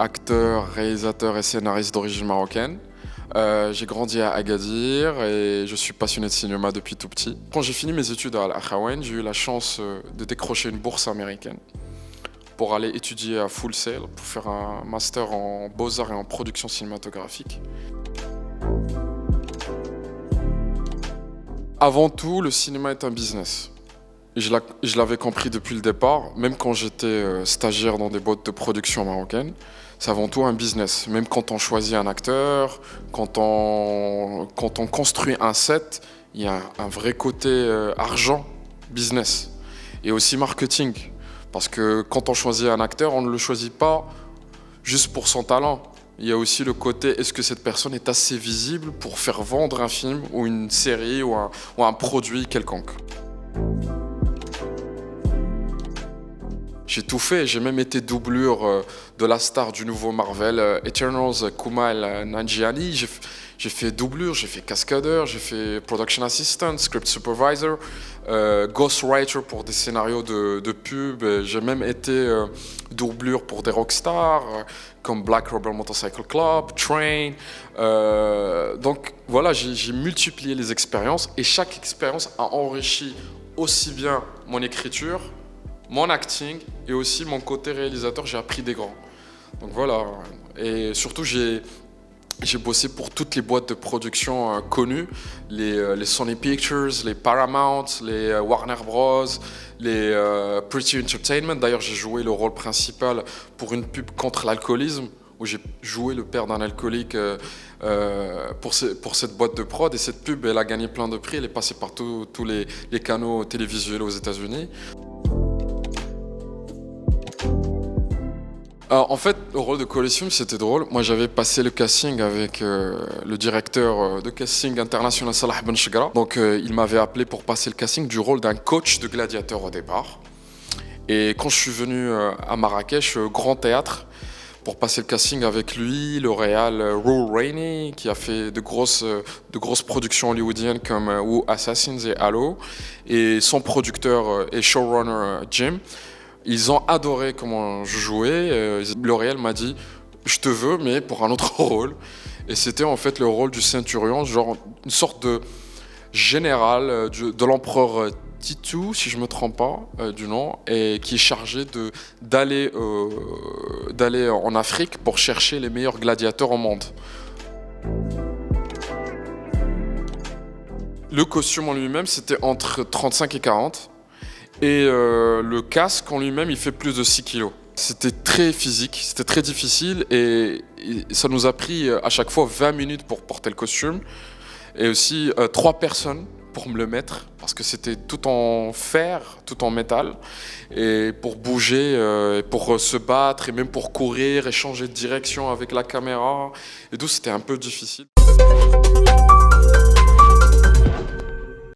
acteur, réalisateur et scénariste d'origine marocaine. J'ai grandi à Agadir et je suis passionné de cinéma depuis tout petit. Quand j'ai fini mes études à Al-Akhawain, j'ai eu la chance de décrocher une bourse américaine pour aller étudier à Full Sail, pour faire un master en beaux-arts et en production cinématographique. Avant tout, le cinéma est un business. Je l'avais compris depuis le départ, même quand j'étais stagiaire dans des boîtes de production marocaines. C'est avant tout un business. Même quand on choisit un acteur, quand on construit un set, il y a un vrai côté argent, business. Et aussi marketing. Parce que quand on choisit un acteur, on ne le choisit pas juste pour son talent. Il y a aussi le côté, est-ce que cette personne est assez visible pour faire vendre un film ou une série ou un produit quelconque. J'ai tout fait, j'ai même été doublure de la star du nouveau Marvel, Eternals, Kumail Nanjiani. J'ai fait doublure, j'ai fait cascadeur, j'ai fait production assistant, script supervisor, ghostwriter pour des scénarios de pub. J'ai même été doublure pour des rockstars comme Black Rebel Motorcycle Club, Train. Donc voilà, j'ai multiplié les expériences et chaque expérience a enrichi aussi bien mon écriture, mon acting et aussi mon côté réalisateur. J'ai appris des grands. Donc voilà, et surtout j'ai bossé pour toutes les boîtes de production connues, les Sony Pictures, les Paramount, les Warner Bros, les Pretty Entertainment. D'ailleurs, j'ai joué le rôle principal pour une pub contre l'alcoolisme, où j'ai joué le père d'un alcoolique pour cette boîte de prod. Et cette pub, elle a gagné plein de prix. Elle est passée par tous les canaux télévisuels aux États-Unis. Alors, en fait, le rôle de Coliseum, c'était drôle. Moi, j'avais passé le casting avec le directeur de casting international, Salah Ben Chegra. Donc, il m'avait appelé pour passer le casting du rôle d'un coach de gladiateur au départ. Et quand je suis venu à Marrakech, Grand Théâtre, pour passer le casting avec lui, le réal Ru Rainey, qui a fait de grosses productions hollywoodiennes comme Wu Assassins et Halo, et son producteur et showrunner Jim. Ils ont adoré comment je jouais. L'Oréal m'a dit « Je te veux, mais pour un autre rôle ». Et c'était en fait le rôle du Centurion, genre une sorte de général de l'empereur Titu, si je ne me trompe pas du nom, et qui est chargé d'aller en Afrique pour chercher les meilleurs gladiateurs au monde. Le costume en lui-même, c'était entre 35 et 40. Et le casque en lui-même, il fait plus de 6 kilos. C'était très physique, c'était très difficile et ça nous a pris à chaque fois 20 minutes pour porter le costume. Et aussi 3 personnes pour me le mettre parce que c'était tout en fer, tout en métal. Et pour bouger, et pour se battre et même pour courir et changer de direction avec la caméra. Et tout, c'était un peu difficile.